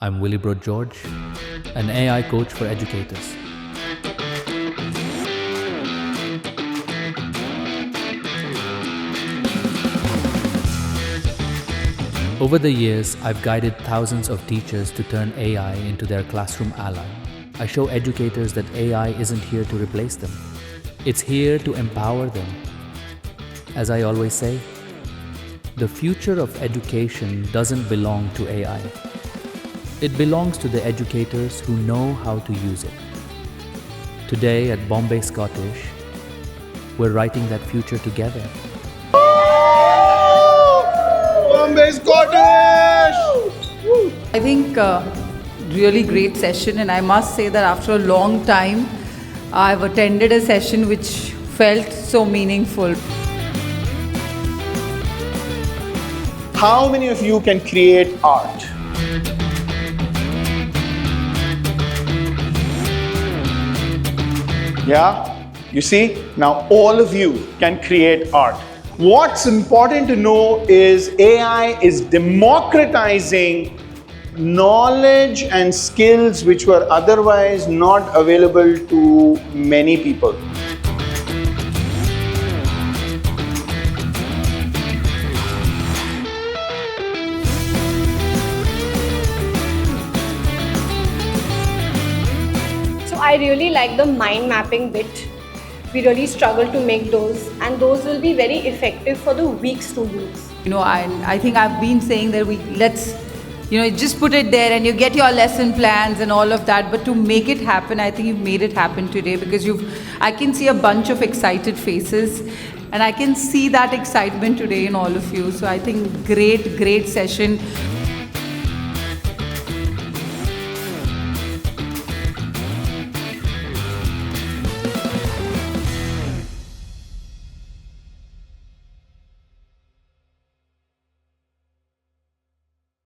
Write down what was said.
I'm Willibrord George, an AI coach for educators. Over the years, I've guided thousands of teachers to turn AI into their classroom ally. I show educators that AI isn't here to replace them. It's here to empower them. As I always say, the future of education doesn't belong to AI. It belongs to the educators who know how to use it. Today at Bombay Scottish, we're writing that future together. Bombay Scottish! I think really great session, and I must say that after a long time I've attended a session which felt so meaningful. How many of you can create art? Yeah? You see? Now all of you can create art. What's important to know is AI is democratizing knowledge and skills which were otherwise not available to many people. So I really like the mind mapping bit. We really struggle to make those, and those will be very effective for the weak students. I think I've been saying that let's just put it there and you get your lesson plans and all of that, but to make it happen, I think you've made it happen today because I can see a bunch of excited faces and I can see that excitement today in all of you. So I think great session.